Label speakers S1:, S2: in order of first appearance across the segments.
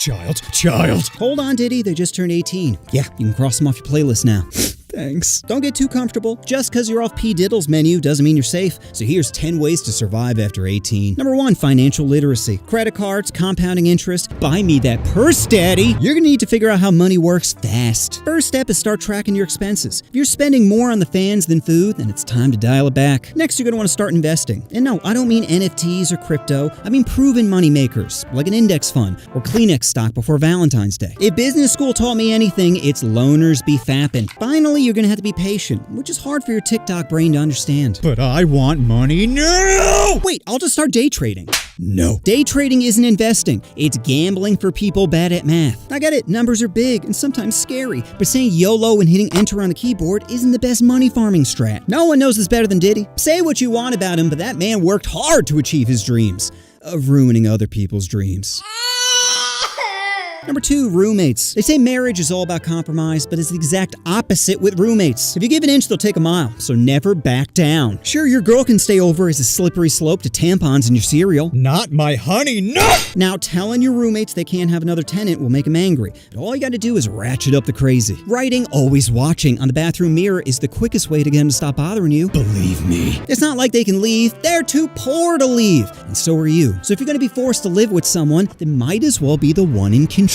S1: Child.
S2: Hold on, Diddy, they just turned 18. Yeah, you can cross them off your playlist now.
S1: Thanks.
S2: Don't get too comfortable. Just because you're off P. Diddle's menu doesn't mean you're safe. So here's 10 ways to survive after 18. Number 1, financial literacy. Credit cards, compounding interest. Buy me that purse, daddy. You're gonna need to figure out how money works fast. First step is start tracking your expenses. If you're spending more on the fans than food, then it's time to dial it back. Next, you're gonna want to start investing. And no, I don't mean NFTs or crypto. I mean proven money makers, like an index fund or Kleenex stock before Valentine's Day. If business school taught me anything, it's loners be fapping. Finally, you're gonna have to be patient, which is hard for your TikTok brain to understand.
S1: But I want money now!
S2: Wait, I'll just start day trading.
S1: No.
S2: Day trading isn't investing. It's gambling for people bad at math. I get it, numbers are big and sometimes scary, but saying YOLO and hitting enter on the keyboard isn't the best money farming strat. No one knows this better than Diddy. Say what you want about him, but that man worked hard to achieve his dreams of ruining other people's dreams. Number 2, roommates. They say marriage is all about compromise, but it's the exact opposite with roommates. If you give an inch, they'll take a mile, so never back down. Sure, your girl can stay over as a slippery slope to tampons in your cereal.
S1: Not my honey, no!
S2: Now, telling your roommates they can't have another tenant will make them angry, but all you gotta do is ratchet up the crazy. Writing always watching on the bathroom mirror is the quickest way to get them to stop bothering you.
S1: Believe me.
S2: It's not like they can leave, they're too poor to leave, and so are you. So if you're gonna be forced to live with someone, then might as well be the one in control.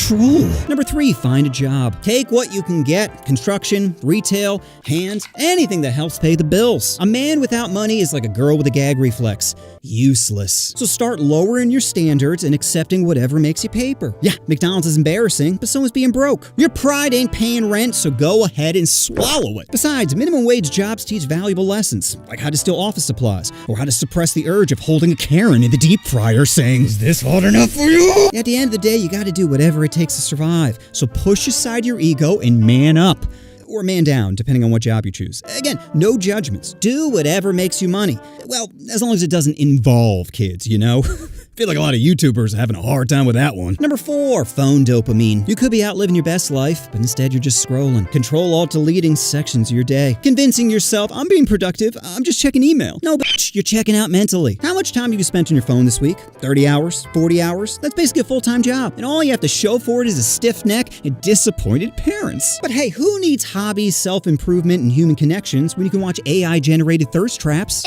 S2: Number 3, find a job. Take what you can get. Construction, retail, hands, anything that helps pay the bills. A man without money is like a girl with a gag reflex. Useless. So start lowering your standards and accepting whatever makes you paper. Yeah, McDonald's is embarrassing, but so is being broke. Your pride ain't paying rent, so go ahead and swallow it. Besides, minimum wage jobs teach valuable lessons, like how to steal office supplies, or how to suppress the urge of holding a Karen in the deep fryer saying, "Is this hard enough for you?" At the end of the day, you gotta do whatever it takes to survive. So push aside your ego and man up. Or man down, depending on what job you choose. Again, no judgments. Do whatever makes you money. Well, as long as it doesn't involve kids, you know? I feel like a lot of YouTubers are having a hard time with that one. Number 4, phone dopamine. You could be out living your best life, but instead you're just scrolling. Control-Alt-Deleting sections of your day. Convincing yourself, I'm being productive, I'm just checking email. No, bitch, you're checking out mentally. How much time have you spent on your phone this week? 30 hours? 40 hours? That's basically a full-time job. And all you have to show for it is a stiff neck and disappointed parents. But hey, who needs hobbies, self-improvement, and human connections when you can watch AI-generated thirst traps?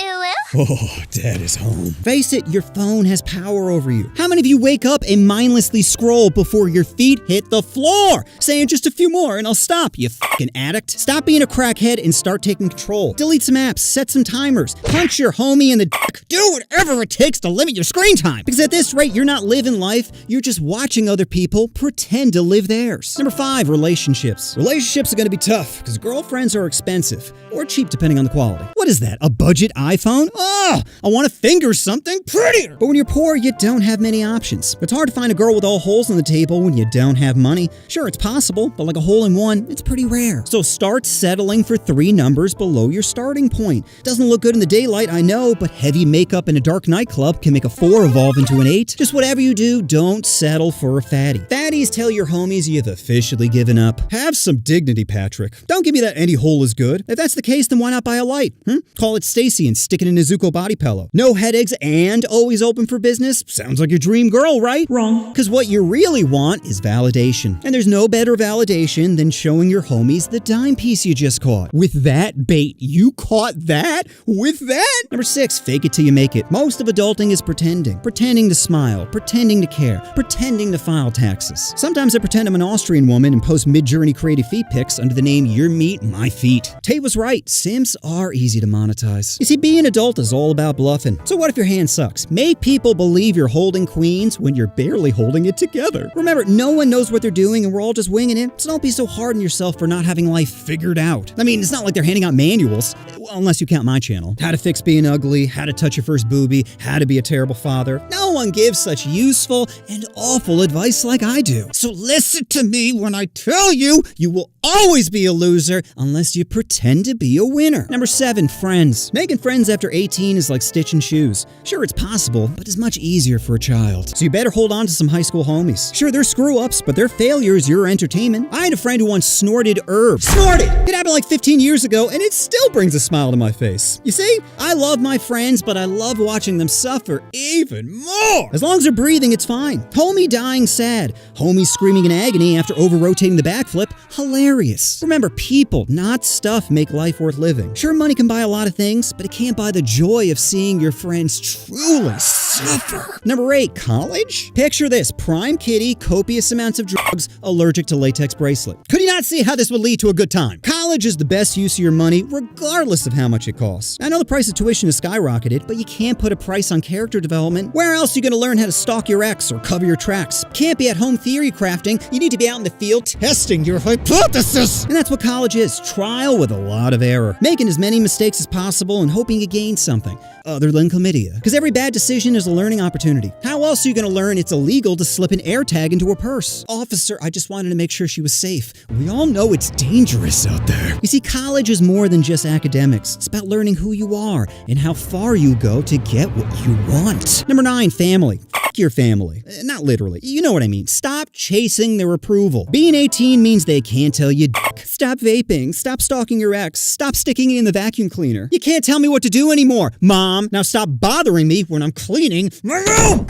S1: Oh, Dad is home.
S2: Face it, your phone has power over you. How many of you wake up and mindlessly scroll before your feet hit the floor, saying just a few more and I'll stop, you fucking addict? Stop being a crackhead and start taking control. Delete some apps, set some timers, punch your homie in the dick. Do whatever it takes to limit your screen time. Because at this rate, you're not living life, you're just watching other people pretend to live theirs. Number 5, relationships. Relationships are gonna be tough because girlfriends are expensive or cheap depending on the quality. What is that, a budget iPhone? Oh, I want to finger something prettier. But when you're poor, you don't have many options. It's hard to find a girl with all holes in the table when you don't have money. Sure, it's possible, but like a hole in one, it's pretty rare. So start settling for 3 numbers below your starting point. Doesn't look good in the daylight, I know, but heavy makeup in a dark nightclub can make a 4 evolve into an 8. Just whatever you do, don't settle for a fatty. Fatties tell your homies you've officially given up. Have some dignity, Patrick. Don't give me that any hole is good. If that's the case, then why not buy a light? Call it Stacy and stick it in a Zuko body pillow. No headaches and always open for business? Sounds like your dream girl, right?
S3: Wrong.
S2: Because what you really want is validation. And there's no better validation than showing your homies the dime piece you just caught. With that bait. You caught that? With that? Number 6, fake it till you make it. Most of adulting is pretending. Pretending to smile. Pretending to care. Pretending to file taxes. Sometimes I pretend I'm an Austrian woman and post mid-journey creative feet pics under the name Your Meat, My Feet. Tate was right. Sims are easy to monetize. You see, being an adult is all about bluffing. So what if your hand sucks? Make people believe you're holding queens when you're barely holding it together. Remember, no one knows what they're doing and we're all just winging it. So don't be so hard on yourself for not having life figured out. I mean, it's not like they're handing out manuals, well, unless you count my channel. How to fix being ugly, how to touch your first boobie, how to be a terrible father. No one gives such useful and awful advice like I do. So listen to me when I tell you, you will always be a loser unless you pretend to be a winner. Number 7, friends. Making friends after 18 is like stitching shoes. Sure, it's possible, but it's much easier for a child. So you better hold on to some high school homies. Sure, they're screw-ups, but their failure is your entertainment. I had a friend who once snorted herbs. Snorted! It happened like 15 years ago, and it still brings a smile to my face. You see, I love my friends, but I love watching them suffer even more. As long as they're breathing, it's fine. Homie dying sad. Homie screaming in agony after over-rotating the backflip. Hilarious. Remember, people, not stuff, make life worth living. Sure, money can buy a lot of things, but it can't buy the joy of seeing your friends truly suffer. Number 8, college? Picture this. Prime kitty, copious amounts of drugs, allergic to latex bracelet. Could you not see how this would lead to a good time? College is the best use of your money, regardless of how much it costs. I know the price of tuition has skyrocketed, but you can't put a price on character development. Where else are you going to learn how to stalk your ex or cover your tracks? Can't be at home theory crafting. You need to be out in the field testing your hypothesis. And that's what college is. Trial with a lot of error. Making as many mistakes as possible and hoping you gain something other than chlamydia. Because every bad decision is a learning opportunity. How else are you going to learn it's illegal to slip an air tag into a purse? Officer, I just wanted to make sure she was safe. We all know it's dangerous out there. You see, college is more than just academics. It's about learning who you are and how far you go to get what you want. Number 9, family. F your family. Not literally. You know what I mean. Stop chasing their approval. Being 18 means they can't tell you dick. Stop vaping. Stop stalking your ex. Stop sticking it in the vacuum cleaner. You can't tell me what to do anymore. Mom, now stop bothering me when I'm cleaning my room.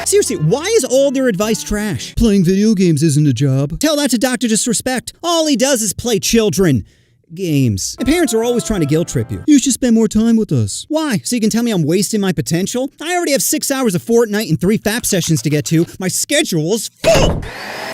S2: Seriously, why is all their advice trash? Playing video games isn't a job. Tell that to Dr. Disrespect. All he does is play children games. And parents are always trying to guilt trip you. You should spend more time with us. Why? So you can tell me I'm wasting my potential? I already have 6 hours of Fortnite and 3 FAP sessions to get to. My schedule is full!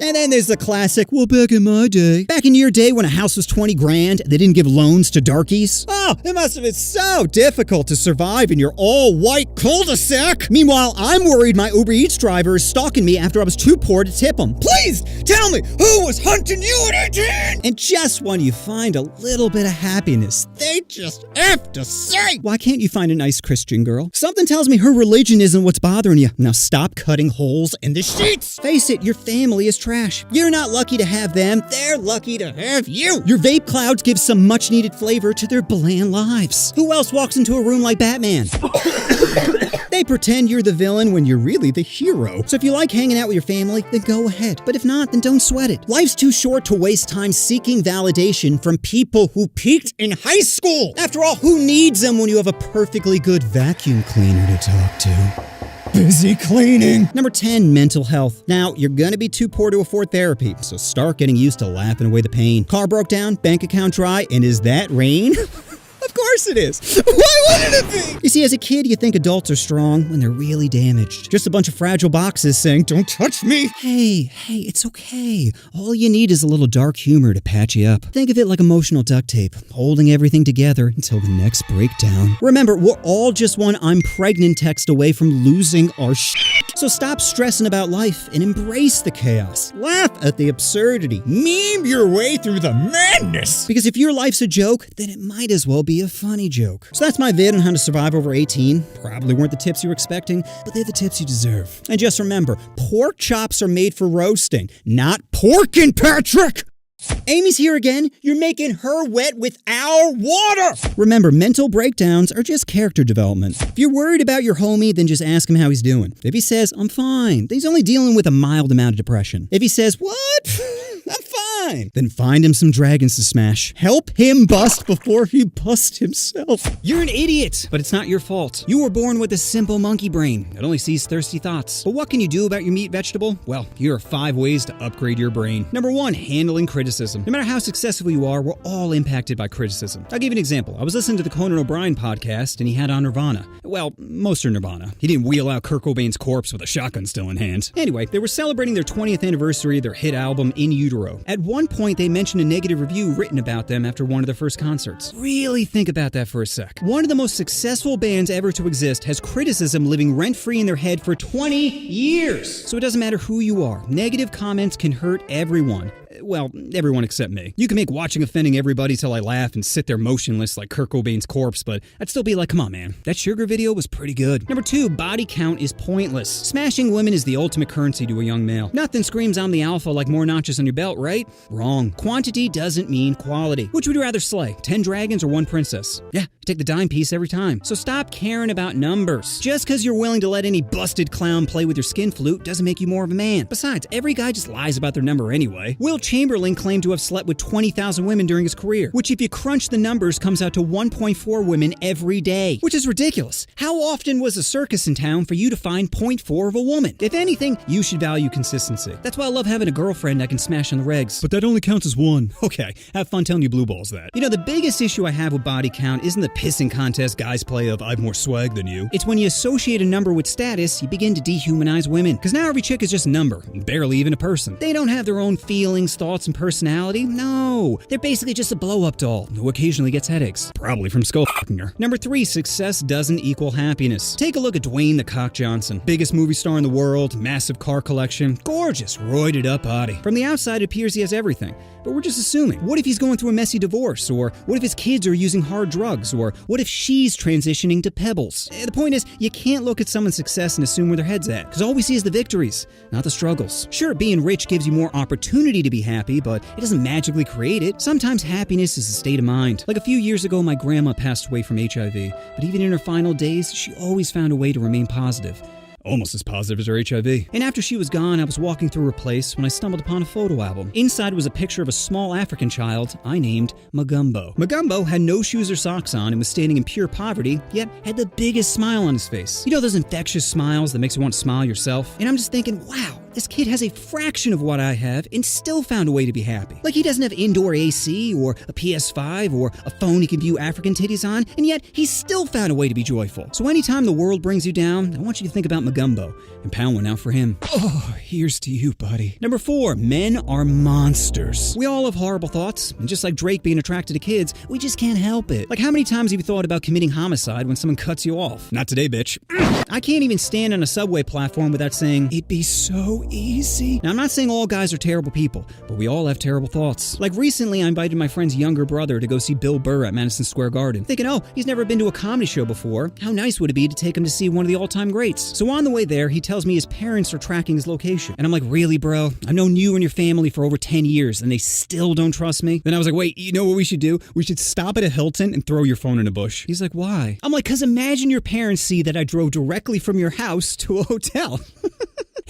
S2: And then there's the classic, well, back in my day. Back in your day when a house was 20 grand, they didn't give loans to darkies? Oh, it must have been so difficult to survive in your all-white cul-de-sac. Meanwhile, I'm worried my Uber Eats driver is stalking me after I was too poor to tip him. Please, tell me, who was hunting you at 18? And just when you find a little bit of happiness, they just have to say, why can't you find a nice Christian girl? Something tells me her religion isn't what's bothering you. Now stop cutting holes in the sheets. Face it, your family is trash. You're not lucky to have them. They're lucky to have you. Your vape clouds give some much needed flavor to their bland lives. Who else walks into a room like Batman? They pretend you're the villain when you're really the hero. So if you like hanging out with your family, then go ahead. But if not, then don't sweat it. Life's too short to waste time seeking validation from people who peaked in high school. After all, who needs them when you have a perfectly good vacuum cleaner to talk to? Busy cleaning. Number 10, mental health. Now, you're gonna be too poor to afford therapy, so start getting used to laughing away the pain. Car broke down, bank account dry, and is that rain? Of course it is. Why wouldn't it be? You see, as a kid, you think adults are strong when they're really damaged. Just a bunch of fragile boxes saying, don't touch me. Hey, it's okay. All you need is a little dark humor to patch you up. Think of it like emotional duct tape, holding everything together until the next breakdown. Remember, we're all just one I'm pregnant text away from losing our shit. So stop stressing about life and embrace the chaos. Laugh at the absurdity. Meme your way through the madness. Because if your life's a joke, then it might as well be a funny joke. So that's my vid on how to survive over 18. Probably weren't the tips you were expecting, but they're the tips you deserve. And just remember, pork chops are made for roasting, not porkin', Patrick! Amy's here again. You're making her wet with our water. Remember, mental breakdowns are just character development. If you're worried about your homie, then just ask him how he's doing. If he says, I'm fine, then he's only dealing with a mild amount of depression. If he says, what? I'm fine, then find him some dragons to smash. Help him bust before he busts himself. You're an idiot, but it's not your fault. You were born with a simple monkey brain that only sees thirsty thoughts. But what can you do about your meat vegetable? Well, here are 5 ways to upgrade your brain. Number 1, handling criticism. No matter how successful you are, we're all impacted by criticism. I'll give you an example. I was listening to the Conan O'Brien podcast, and he had on Nirvana. Well, most are Nirvana. He didn't wheel out Kurt Cobain's corpse with a shotgun still in hand. Anyway, they were celebrating their 20th anniversary of their hit album, In Utero. At one point, they mentioned a negative review written about them after one of their first concerts. Really think about that for a sec. One of the most successful bands ever to exist has criticism living rent-free in their head for 20 years. So it doesn't matter who you are. Negative comments can hurt everyone. Well, everyone except me. You can make watching offending everybody till I laugh and sit there motionless like Kurt Cobain's corpse, but I'd still be like, come on, man. That sugar video was pretty good. Number 2, body count is pointless. Smashing women is the ultimate currency to a young male. Nothing screams I'm the alpha like more notches on your belt, right? Wrong. Quantity doesn't mean quality. Which would you rather slay, 10 dragons or 1 princess? Yeah, you take the dime piece every time. So stop caring about numbers. Just because you're willing to let any busted clown play with your skin flute doesn't make you more of a man. Besides, every guy just lies about their number anyway. Will Chamberlain claimed to have slept with 20,000 women during his career, which if you crunch the numbers comes out to 1.4 women every day, which is ridiculous. How often was a circus in town for you to find 0.4 of a woman? If anything, you should value consistency. That's why I love having a girlfriend I can smash on the regs.
S1: But that only counts as 1.
S2: Okay, have fun telling you blue balls that. You know, the biggest issue I have with body count isn't the pissing contest guys play of I've more swag than you. It's when you associate a number with status, you begin to dehumanize women. Because now every chick is just a number, barely even a person. They don't have their own feelings, thoughts, and personality. No, they're basically just a blow-up doll who occasionally gets headaches. Probably from skull fucking her. Number 3, success doesn't equal happiness. Take a look at Dwayne the Cock Johnson. Biggest movie star in the world, massive car collection, gorgeous, roided up body. From the outside, it appears he has everything. But we're just assuming. What if he's going through a messy divorce? Or what if his kids are using hard drugs? Or what if she's transitioning to pebbles? The point is, you can't look at someone's success and assume where their head's at. Because all we see is the victories, not the struggles. Sure, being rich gives you more opportunity to be happy, but it doesn't magically create it. Sometimes happiness is a state of mind. Like a few years ago, my grandma passed away from HIV. But even in her final days, she always found a way to remain positive. Almost as positive as her HIV. And after she was gone, I was walking through her place when I stumbled upon a photo album. Inside was a picture of a small African child I named Magumbo. Magumbo had no shoes or socks on and was standing in pure poverty, yet had the biggest smile on his face. You know those infectious smiles that makes you want to smile yourself? And I'm just thinking, wow, this kid has a fraction of what I have and still found a way to be happy. Like he doesn't have indoor AC or a PS5 or a phone he can view African titties on, and yet he's still found a way to be joyful. So anytime the world brings you down, I want you to think about Magumbo and pound one out for him. Oh, here's to you, buddy. Number 4, men are monsters. We all have horrible thoughts, and just like Drake being attracted to kids, we just can't help it. Like how many times have you thought about committing homicide when someone cuts you off? Not today, bitch. I can't even stand on a subway platform without saying, it'd be so easy. Now, I'm not saying all guys are terrible people, but we all have terrible thoughts. Like recently, I invited my friend's younger brother to go see Bill Burr at Madison Square Garden, thinking, oh, he's never been to a comedy show before. How nice would it be to take him to see one of the all-time greats? So on the way there, he tells me his parents are tracking his location. And I'm like, really, bro? I've known you and your family for over 10 years, and they still don't trust me? Then I was like, wait, you know what we should do? We should stop at a Hilton and throw your phone in a bush. He's like, why? I'm like, because imagine your parents see that I drove directly from your house to a hotel.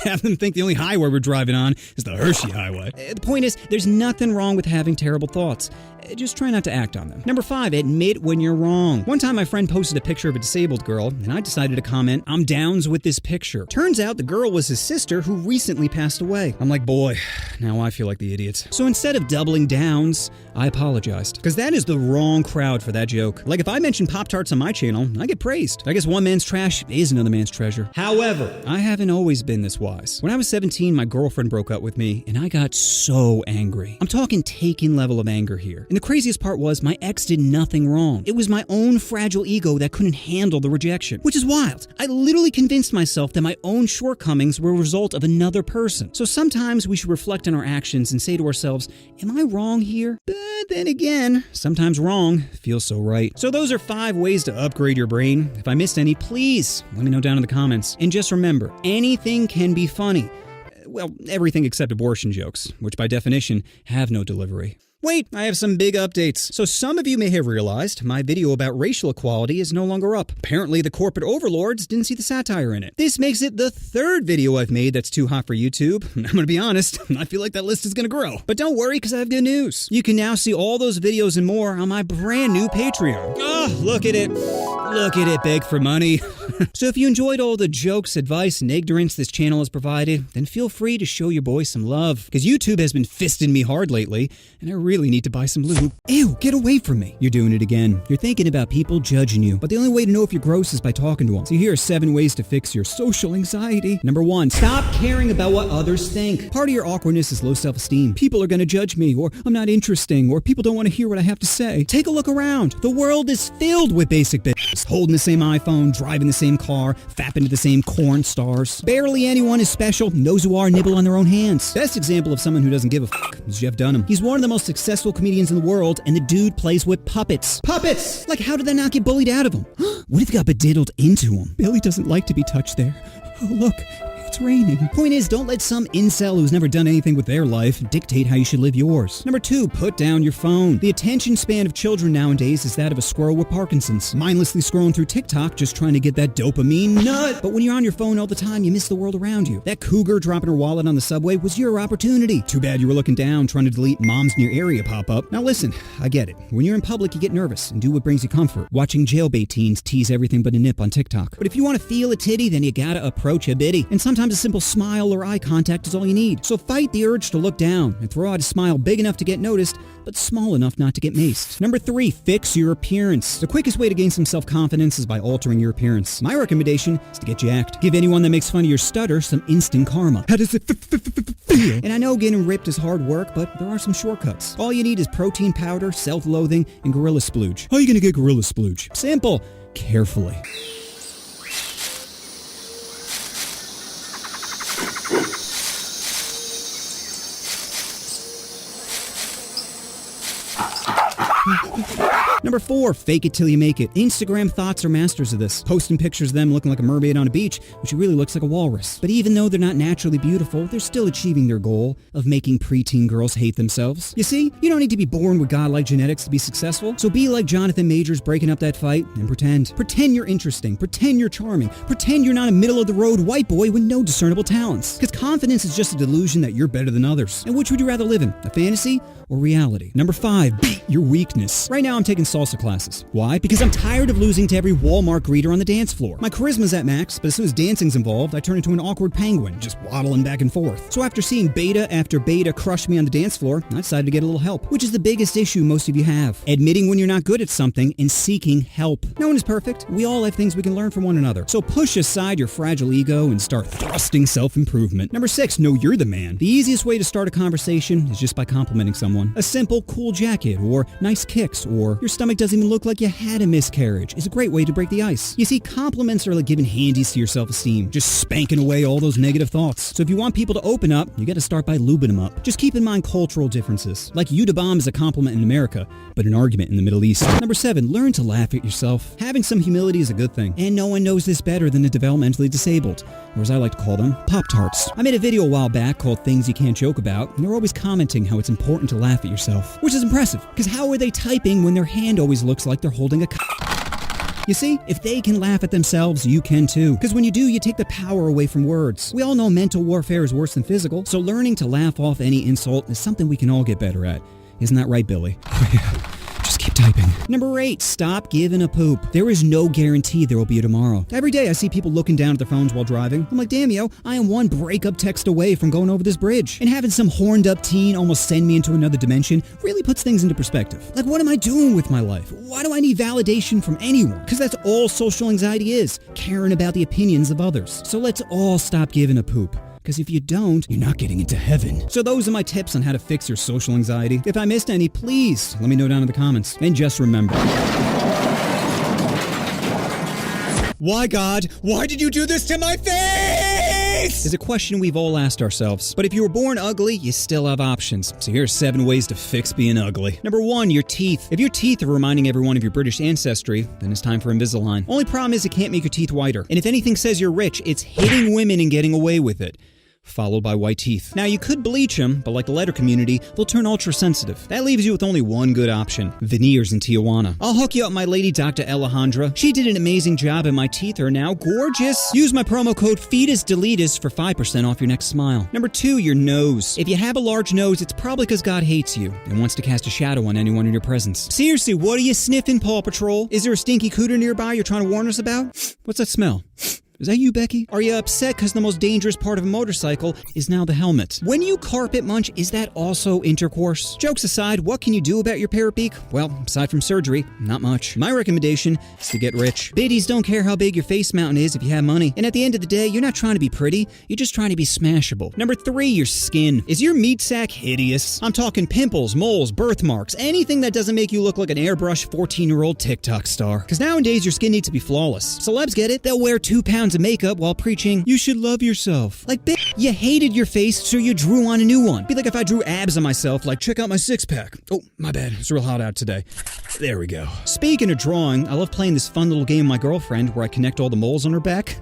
S2: Have them think the only highway we're driving on is the Hershey Highway. The point is, there's nothing wrong with having terrible thoughts. Just try not to act on them. Number 5, admit when you're wrong. One time my friend posted a picture of a disabled girl, and I decided to comment, I'm downs with this picture. Turns out the girl was his sister who recently passed away. I'm like, boy, now I feel like the idiot. So instead of doubling downs, I apologized. Because that is the wrong crowd for that joke. Like if I mention Pop-Tarts on my channel, I get praised. I guess one man's trash is another man's treasure. However, I haven't always been this wise. When I was 17, my girlfriend broke up with me, and I got so angry. I'm talking taking level of anger here. And the craziest part was my ex did nothing wrong. It was my own fragile ego that couldn't handle the rejection, which is wild. I literally convinced myself that my own shortcomings were a result of another person. So sometimes we should reflect on our actions and say to ourselves, am I wrong here? But then again, sometimes wrong feels so right. So those are 5 ways to upgrade your brain. If I missed any, please let me know down in the comments. And just remember, anything can be funny. Well, everything except abortion jokes, which by definition have no delivery. Wait, I have some big updates. So some of you may have realized my video about racial equality is no longer up. Apparently the corporate overlords didn't see the satire in it. This makes it the 3rd video I've made that's too hot for YouTube. I'm gonna be honest, I feel like that list is gonna grow. But don't worry, because I have good news. You can now see all those videos and more on my brand new Patreon. Oh, look at it. Look at it, beg for money. So if you enjoyed all the jokes, advice, and ignorance this channel has provided, then feel free to show your boy some love. Because YouTube has been fisting me hard lately, and I really need to buy some lube. Ew, get away from me. You're doing it again. You're thinking about people judging you, but the only way to know if you're gross is by talking to them. So here are 7 ways to fix your social anxiety. Number 1, stop caring about what others think. Part of your awkwardness is low self-esteem. People are gonna judge me, or I'm not interesting, or people don't want to hear what I have to say. Take a look around. The world is filled with basic bitches. Just holding the same iPhone, driving the same car, fapping to the same corn stars. Barely anyone is special. Those who are nibble on their own hands. Best example of someone who doesn't give a fuck is Jeff Dunham. He's one of the most successful comedians in the world, and the dude plays with puppets. Puppets! Like, how did that not get bullied out of him? What if it got bediddled into him? Billy doesn't like to be touched there. Oh, look. It's raining. Point is, don't let some incel who's never done anything with their life dictate how you should live yours. Number 2, put down your phone. The attention span of children nowadays is that of a squirrel with Parkinson's, mindlessly scrolling through TikTok just trying to get that dopamine nut. But when you're on your phone all the time, you miss the world around you. That cougar dropping her wallet on the subway was your opportunity. Too bad you were looking down trying to delete moms in your area pop-up. Now listen, I get it. When you're in public, you get nervous and do what brings you comfort. Watching jailbait teens tease everything but a nip on TikTok. But if you want to feel a titty, then you gotta approach a bitty. And sometimes a simple smile or eye contact is all you need. So fight the urge to look down and throw out a smile big enough to get noticed, but small enough not to get maced. Number 3, fix your appearance. The quickest way to gain some self-confidence is by altering your appearance. My recommendation is to get jacked. Give anyone that makes fun of your stutter some instant karma. How does it feel? And I know getting ripped is hard work, but there are some shortcuts. All you need is protein powder, self-loathing, and Gorilla Splooge. How are you gonna get Gorilla Splooge? Simple. Carefully. Number 4, fake it till you make it. Instagram thoughts are masters of this. Posting pictures of them looking like a mermaid on a beach, which really looks like a walrus. But even though they're not naturally beautiful, they're still achieving their goal of making preteen girls hate themselves. You see, you don't need to be born with godlike genetics to be successful, so be like Jonathan Majors breaking up that fight and pretend. Pretend you're interesting, pretend you're charming, pretend you're not a middle-of-the-road white boy with no discernible talents. Because confidence is just a delusion that you're better than others. And which would you rather live in, a fantasy or reality? Number 5, beat your weakness. Right now I'm taking salsa classes. Why? Because I'm tired of losing to every Walmart greeter on the dance floor. My charisma's at max, but as soon as dancing's involved, I turn into an awkward penguin, just waddling back and forth. So after seeing beta after beta crush me on the dance floor, I decided to get a little help, which is the biggest issue most of you have. Admitting when you're not good at something and seeking help. No one is perfect. We all have things we can learn from one another. So push aside your fragile ego and start thrusting self-improvement. Number 6, know you're the man. The easiest way to start a conversation is just by complimenting someone. A simple cool jacket or nice kicks or your stomach doesn't even look like you had a miscarriage is a great way to break the ice. You see, compliments are like giving handies to your self-esteem, just spanking away all those negative thoughts. So if you want people to open up, you gotta start by lubing them up. Just keep in mind cultural differences. Like you to bomb is a compliment in America, but an argument in the Middle East. Number 7, learn to laugh at yourself. Having some humility is a good thing, and no one knows this better than the developmentally disabled, or as I like to call them, Pop-Tarts. I made a video a while back called Things You Can't Joke About, and they're always commenting how it's important to laugh at yourself, which is impressive, because how are they typing when their hand always looks like they're holding a You see, if they can laugh at themselves, you can too. Because when you do, you take the power away from words. We all know mental warfare is worse than physical, so learning to laugh off any insult is something we can all get better at. Isn't that right, Billy? Oh yeah. Just keep typing. Number 8, stop giving a poop. There is no guarantee there will be a tomorrow. Every day I see people looking down at their phones while driving. I'm like, damn yo, I am one breakup text away from going over this bridge. And having some horned up teen almost send me into another dimension really puts things into perspective. Like, what am I doing with my life? Why do I need validation from anyone? Because that's all social anxiety is, caring about the opinions of others. So let's all stop giving a poop. Because if you don't, you're not getting into heaven. So those are my tips on how to fix your social anxiety. If I missed any, please let me know down in the comments. And just remember... Why, God? Why did you do this to my face? Is a question we've all asked ourselves. But if you were born ugly, you still have options. So here's 7 ways to fix being ugly. Number 1, your teeth. If your teeth are reminding everyone of your British ancestry, then it's time for Invisalign. Only problem is it can't make your teeth whiter. And if anything says you're rich, it's hitting women and getting away with it. Followed by white teeth. Now, you could bleach them, but like the letter community, they'll turn ultra-sensitive. That leaves you with only one good option: veneers in Tijuana. I'll hook you up with my lady, Dr. Alejandra. She did an amazing job, and my teeth are now gorgeous. Use my promo code FETUSDELETUS for 5% off your next smile. Number 2, your nose. If you have a large nose, it's probably because God hates you and wants to cast a shadow on anyone in your presence. Seriously, what are you sniffing, Paw Patrol? Is there a stinky cooter nearby you're trying to warn us about? What's that smell? Is that you, Becky? Are you upset because the most dangerous part of a motorcycle is now the helmet? When you carpet munch, is that also intercourse? Jokes aside, what can you do about your parabeak? Well, aside from surgery, not much. My recommendation is to get rich. Biddies don't care how big your face mountain is if you have money. And at the end of the day, you're not trying to be pretty, you're just trying to be smashable. Number 3, your skin. Is your meat sack hideous? I'm talking pimples, moles, birthmarks, anything that doesn't make you look like an airbrush 14-year-old TikTok star. Because nowadays, your skin needs to be flawless. Celebs get it. They'll wear 2 pounds of makeup while preaching, you should love yourself. Like, bitch, you hated your face, so you drew on a new one. Be like if I drew abs on myself, like, check out my six-pack. Oh, my bad. It's real hot out today. There we go. Speaking of drawing, I love playing this fun little game with my girlfriend where I connect all the moles on her back.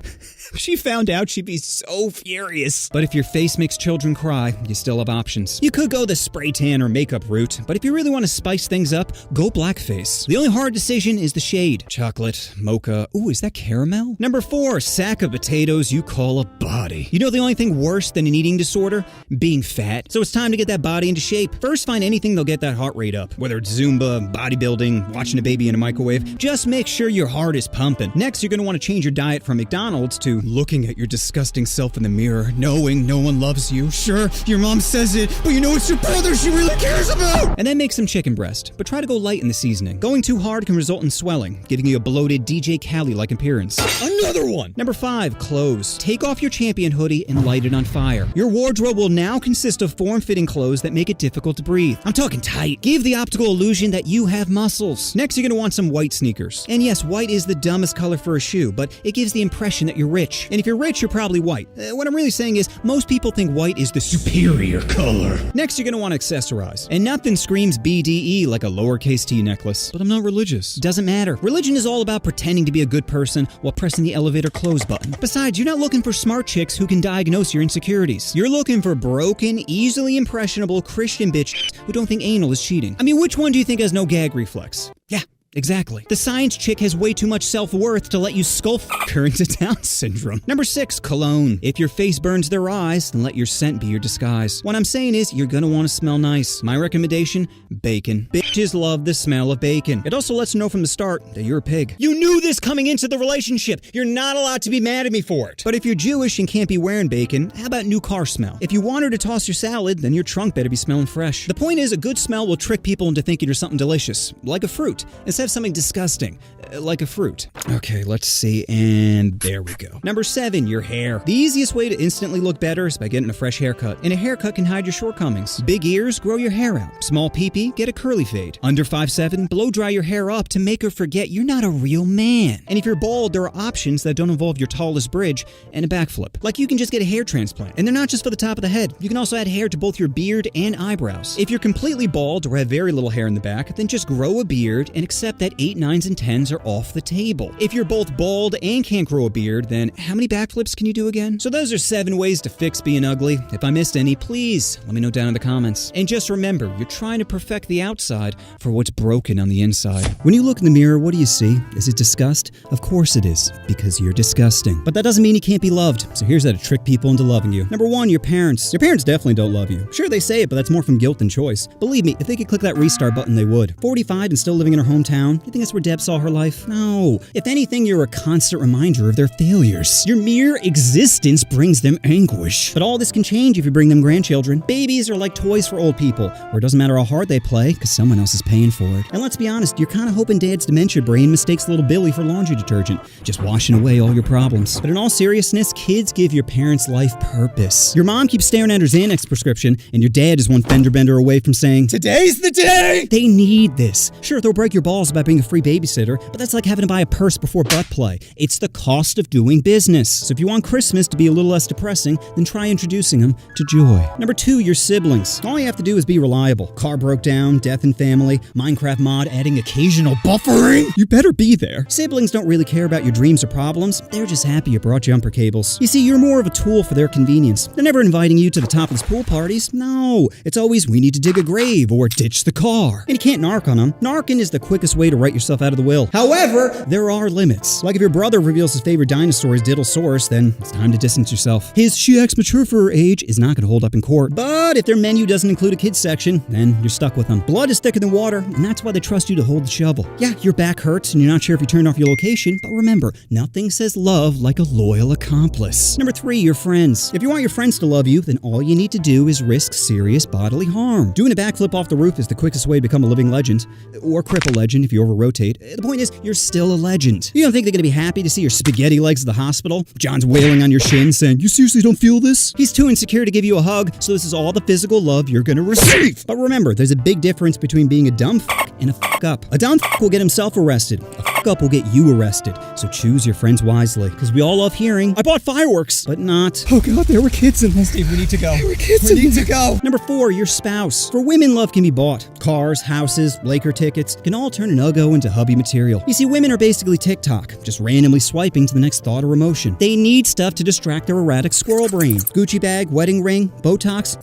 S2: If she found out, she'd be so furious. But if your face makes children cry, you still have options. You could go the spray tan or makeup route, but if you really want to spice things up, go blackface. The only hard decision is the shade. Chocolate, mocha, ooh, is that caramel? Number 4, sack of potatoes you call a body. You know the only thing worse than an eating disorder? Being fat. So it's time to get that body into shape. First, find anything that'll get that heart rate up. Whether it's Zumba, bodybuilding, watching a baby in a microwave, just make sure your heart is pumping. Next, you're going to want to change your diet from McDonald's to looking at your disgusting self in the mirror, knowing no one loves you. Sure, your mom says it, but you know it's your brother she really cares about! And then make some chicken breast, but try to go light in the seasoning. Going too hard can result in swelling, giving you a bloated DJ Khaled-like appearance. Another one! Number 5, clothes. Take off your champion hoodie and light it on fire. Your wardrobe will now consist of form-fitting clothes that make it difficult to breathe. I'm talking tight. Give the optical illusion that you have muscles. Next, you're going to want some white sneakers. And yes, white is the dumbest color for a shoe, but it gives the impression that you're rich. And if you're rich, you're probably white. What I'm really saying is, most people think white is the superior color. Next, you're going to want to accessorize. And nothing screams BDE like a lowercase t necklace. But I'm not religious. Doesn't matter. Religion is all about pretending to be a good person while pressing the elevator close button. Besides, you're not looking for smart chicks who can diagnose your insecurities. You're looking for broken, easily impressionable Christian bitches who don't think anal is cheating. I mean, which one do you think has no gag reflex? Yeah. Exactly. The science chick has way too much self-worth to let you skull f*** her into Down syndrome. Number 6, cologne. If your face burns their eyes, then let your scent be your disguise. What I'm saying is, you're gonna want to smell nice. My recommendation, bacon. Bitches love the smell of bacon. It also lets you know from the start that you're a pig. You knew this coming into the relationship. You're not allowed to be mad at me for it. But if you're Jewish and can't be wearing bacon, how about new car smell? If you want her to toss your salad, then your trunk better be smelling fresh. The point is, a good smell will trick people into thinking you're something delicious, like a fruit, instead of something disgusting, like a fruit. Okay, let's see, and there we go. Number 7, your hair. The easiest way to instantly look better is by getting a fresh haircut, and a haircut can hide your shortcomings. Big ears, grow your hair out. Small pee-pee, get a curly fade. Under 5'7", blow dry your hair up to make her forget you're not a real man. And if you're bald, there are options that don't involve your tallest bridge and a backflip. Like you can just get a hair transplant, and they're not just for the top of the head. You can also add hair to both your beard and eyebrows. If you're completely bald or have very little hair in the back, then just grow a beard and accept that 8, 9s, and 10s are off the table. If you're both bald and can't grow a beard, then how many backflips can you do again? So those are 7 ways to fix being ugly. If I missed any, please let me know down in the comments. And just remember, you're trying to perfect the outside for what's broken on the inside. When you look in the mirror, what do you see? Is it disgust? Of course it is, because you're disgusting. But that doesn't mean you can't be loved. So here's how to trick people into loving you. Number 1, your parents. Your parents definitely don't love you. Sure, they say it, but that's more from guilt than choice. Believe me, if they could click that restart button, they would. 45 and still living in her hometown, you think that's where Deb saw her life? No. If anything, you're a constant reminder of their failures. Your mere existence brings them anguish. But all this can change if you bring them grandchildren. Babies are like toys for old people, where it doesn't matter how hard they play, because someone else is paying for it. And let's be honest, you're kind of hoping Dad's dementia brain mistakes little Billy for laundry detergent, just washing away all your problems. But in all seriousness, kids give your parents' life purpose. Your mom keeps staring at her Xanax prescription, and your dad is one fender bender away from saying, "Today's the day!" They need this. Sure, they'll break your balls about being a free babysitter, but that's like having to buy a purse before butt play. It's the cost of doing business. So if you want Christmas to be a little less depressing, then try introducing them to joy. Number 2, your siblings. All you have to do is be reliable. Car broke down, death in family, Minecraft mod adding occasional buffering. You better be there. Siblings don't really care about your dreams or problems. They're just happy you brought jumper cables. You see, you're more of a tool for their convenience. They're never inviting you to the topless pool parties. No, it's always, we need to dig a grave or ditch the car. And you can't narc on them. Narking is the quickest quickest way to write yourself out of the will. However, there are limits. Like if your brother reveals his favorite dinosaur is Diddlesaurus, then it's time to distance yourself. His "she acts mature for her age" is not going to hold up in court. But if their menu doesn't include a kids section, then you're stuck with them. Blood is thicker than water, and that's why they trust you to hold the shovel. Yeah, your back hurts and you're not sure if you turned off your location, but remember, nothing says love like a loyal accomplice. Number 3, your friends. If you want your friends to love you, then all you need to do is risk serious bodily harm. Doing a backflip off the roof is the quickest way to become a living legend, or cripple legend if you over-rotate. The point is, you're still a legend. You don't think they're going to be happy to see your spaghetti legs at the hospital? John's wailing on your shin saying, "You seriously don't feel this?" He's too insecure to give you a hug, so this is all the physical love you're going to receive. But remember, there's a big difference between being a dumb f*** and a f*** up. A dumb f*** will get himself arrested. A f*** up will get you arrested. So choose your friends wisely, because we all love hearing, "I bought fireworks," but not,
S1: Oh god, there were kids in this.
S2: "Steve, we need to go.
S1: There were kids
S2: We
S1: in
S2: need
S1: there.
S2: to go." Number 4, your spouse. For women, love can be bought. Cars, houses, Laker tickets can all turn an uggo into hubby material. You see, women are basically TikTok, just randomly swiping to the next thought or emotion. They need stuff to distract their erratic squirrel brain. Gucci bag, wedding ring, Botox.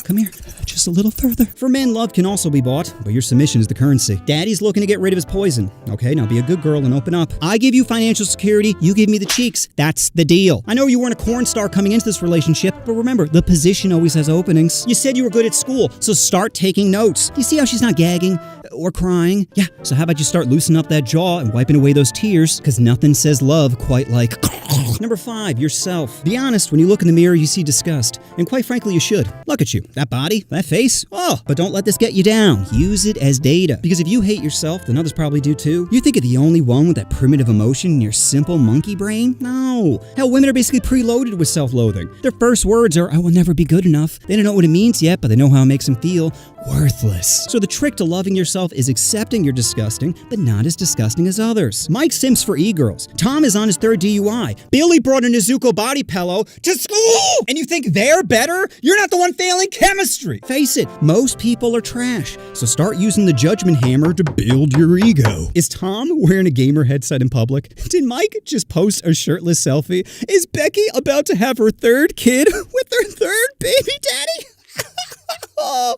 S2: Come here, just a little further. For men, love can also be bought, but your submission is the currency. Daddy's looking to get rid of his poison. Okay, now be a good girl and open up. I give you financial security, you give me the cheeks. That's the deal. I know you weren't a porn star coming into this relationship, but remember, the position always has openings. You said you were good at school, so start taking notes. You see how she's not gagging or crying? Yeah, so how about you start loosening up that jaw and wiping away those tears, because nothing says love quite like... Number 5, yourself. Be honest, when you look in the mirror, you see disgust. And quite frankly, you should. Look at you. That body, that face. Oh, but don't let this get you down. Use it as data. Because if you hate yourself, then others probably do too. You think you're the only one with that primitive emotion in your simple monkey brain? No. Hell, women are basically preloaded with self-loathing. Their first words are, "I will never be good enough." They don't know what it means yet, but they know how it makes them feel. Worthless. So the trick to loving yourself is accepting you're disgusting, but not as disgusting as others. Mike simps for e-girls. Tom is on his 3rd DUI. Billy brought a Nezuko body pillow to school! And you think they're better? You're not the one failing chemistry! Face it, most people are trash. So start using the judgment hammer to build your ego. Is Tom wearing a gamer headset in public? Did Mike just post a shirtless selfie? Is Becky about to have her 3rd kid with her 3rd baby daddy? Oh,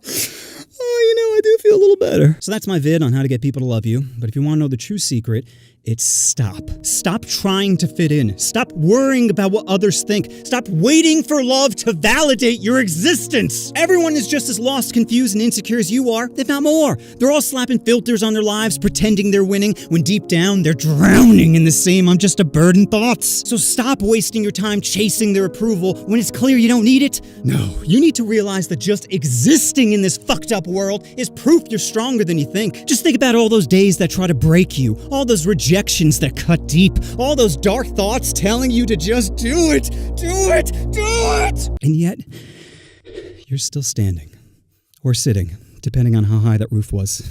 S2: I do feel a little better. So that's my vid on how to get people to love you. But if you want to know the true secret, it's stop. Stop trying to fit in. Stop worrying about what others think. Stop waiting for love to validate your existence. Everyone is just as lost, confused, and insecure as you are, if not more. They're all slapping filters on their lives, pretending they're winning, when deep down, they're drowning in the same "I'm just a burden" thoughts. So stop wasting your time chasing their approval when it's clear you don't need it. No, you need to realize that just existing in this fucked up world is proof you're stronger than you think. Just think about all those days that try to break you, all those rejections that cut deep, all those dark thoughts telling you to just do it, do it, do it! And yet, you're still standing. Or sitting, depending on how high that roof was.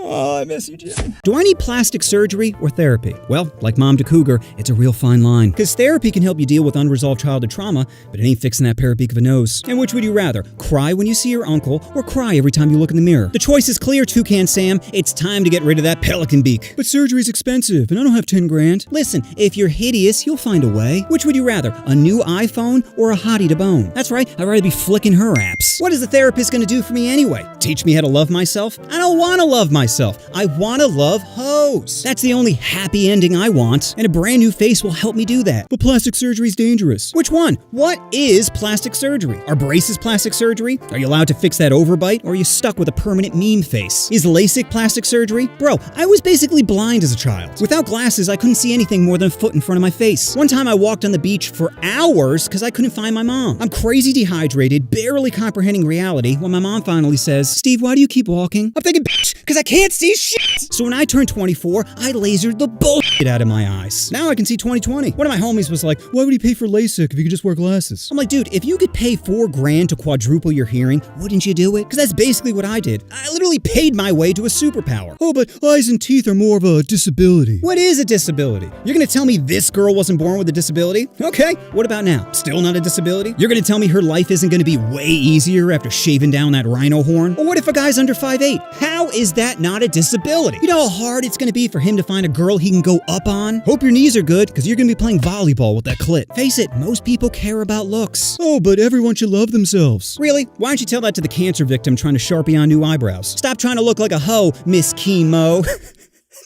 S2: Oh, I miss you, Jim. Do I need plastic surgery or therapy? Well, like Mom to Cougar, it's a real fine line. Because therapy can help you deal with unresolved childhood trauma, but it ain't fixing that parabeak of a nose. And which would you rather? Cry when you see your uncle, or cry every time you look in the mirror? The choice is clear, Toucan Sam. It's time to get rid of that pelican beak. But surgery's expensive, and I don't have 10 grand. Listen, if you're hideous, you'll find a way. Which would you rather? A new iPhone or a hottie to bone? That's right, I'd rather be flicking her apps. What is the therapist gonna do for me anyway? Teach me how to love myself? I don't wanna love myself. I want to love hoes. That's the only happy ending I want, and a brand new face will help me do that. But plastic surgery is dangerous. Which one? What is plastic surgery? Are braces plastic surgery? Are you allowed to fix that overbite, or are you stuck with a permanent meme face? Is LASIK plastic surgery? Bro, I was basically blind as a child. Without glasses, I couldn't see anything more than a foot in front of my face. One time I walked on the beach for hours because I couldn't find my mom. I'm crazy dehydrated, barely comprehending reality, when my mom finally says, "Steve, why do you keep walking?" I'm thinking, bitch, because I can't see shit. So when I turned 24, I lasered the bullshit out of my eyes. Now I can see 20/20. One of my homies was like, "Why would he pay for LASIK if you could just wear glasses?" I'm like, dude, if you could pay $4 grand to quadruple your hearing, wouldn't you do it? Because that's basically what I did. I literally paid my way to a superpower. Oh, but eyes and teeth are more of a disability. What is a disability? You're gonna tell me this girl wasn't born with a disability? Okay, what about now? Still not a disability? You're gonna tell me her life isn't gonna be way easier after shaving down that rhino horn? Or what if a guy's under 5'8"? How is that not a disability? You know how hard it's going to be for him to find a girl he can go up on? Hope your knees are good, because you're going to be playing volleyball with that clit. Face it, most people care about looks.
S1: Oh, but everyone should love themselves.
S2: Really? Why don't you tell that to the cancer victim trying to Sharpie on new eyebrows? Stop trying to look like a hoe, Miss Chemo.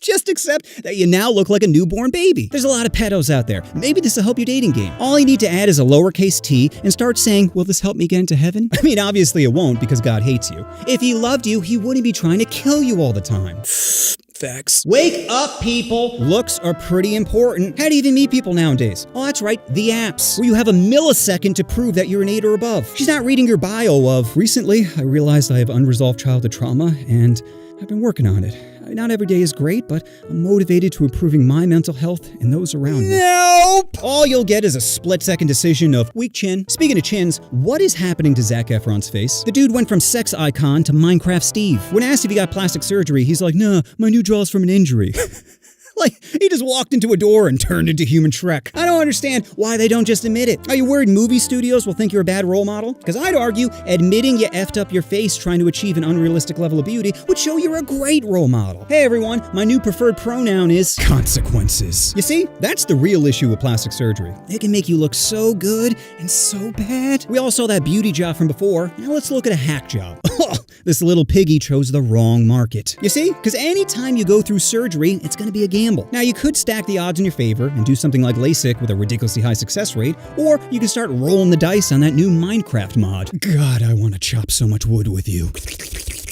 S2: Just accept that you now look like a newborn baby. There's a lot of pedos out there. Maybe this will help your dating game. All you need to add is a lowercase t and start saying, will this help me get into heaven? I mean, obviously it won't because God hates you. If he loved you, he wouldn't be trying to kill you all the time.
S1: Facts.
S2: Wake up, people! Looks are pretty important. How do you even meet people nowadays? Oh, that's right, the apps, where you have a millisecond to prove that you're an 8 or above. She's not reading your bio of, recently, I realized I have unresolved childhood trauma, and I've been working on it. Not every day is great, but I'm motivated to improving my mental health and those around me.
S1: Nope!
S2: All you'll get is a split-second decision of weak chin. Speaking of chins, what is happening to Zac Efron's face? The dude went from sex icon to Minecraft Steve. When asked if he got plastic surgery, he's like, nah, my new jaw's from an injury. Like, he just walked into a door and turned into human Shrek. I don't understand why they don't just admit it. Are you worried movie studios will think you're a bad role model? Because I'd argue admitting you effed up your face trying to achieve an unrealistic level of beauty would show you're a great role model. Hey everyone, my new preferred pronoun is
S1: consequences.
S2: You see, that's the real issue with plastic surgery. It can make you look so good and so bad. We all saw that beauty job from before. Now let's look at a hack job. This little piggy chose the wrong market. You see? Because anytime you go through surgery, it's going to be a gamble. Now, you could stack the odds in your favor and do something like LASIK with a ridiculously high success rate, or you can start rolling the dice on that new Minecraft mod.
S1: God, I want to chop so much wood with you.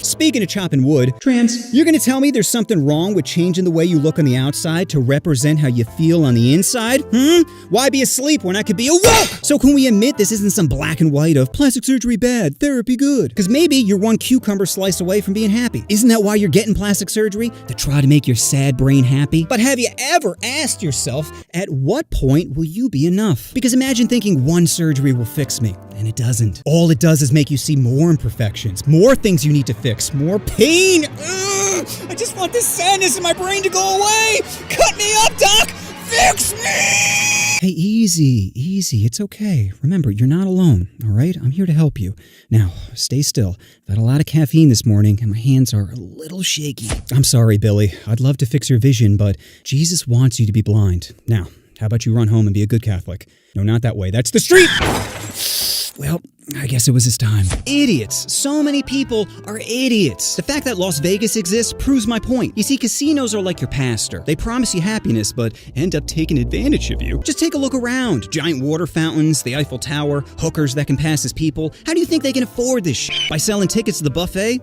S2: Speaking of chopping wood, trans, you're gonna tell me there's something wrong with changing the way you look on the outside to represent how you feel on the inside? Why be asleep when I could be awoke? So can we admit this isn't some black and white of plastic surgery bad, therapy good? Because maybe you're one cucumber slice away from being happy. Isn't that why you're getting plastic surgery? To try to make your sad brain happy? But have you ever asked yourself, at what point will you be enough? Because imagine thinking one surgery will fix me, and it doesn't. All it does is make you see more imperfections, more things you need to fix, more pain. Ugh, I just want this sadness in my brain to go away. Cut me up, Doc. Fix me. Hey, easy. It's okay. Remember, you're not alone, all right? I'm here to help you. Now, stay still. I've had a lot of caffeine this morning, and my hands are a little shaky. I'm sorry, Billy. I'd love to fix your vision, but Jesus wants you to be blind. Now, how about you run home and be a good Catholic? No, not that way. That's the street! Well, I guess it was his time. Idiots. So many people are idiots. The fact that Las Vegas exists proves my point. You see, casinos are like your pastor. They promise you happiness, but end up taking advantage of you. Just take a look around. Giant water fountains, the Eiffel Tower, hookers that can pass as people. How do you think they can afford this shit? By selling tickets to the buffet?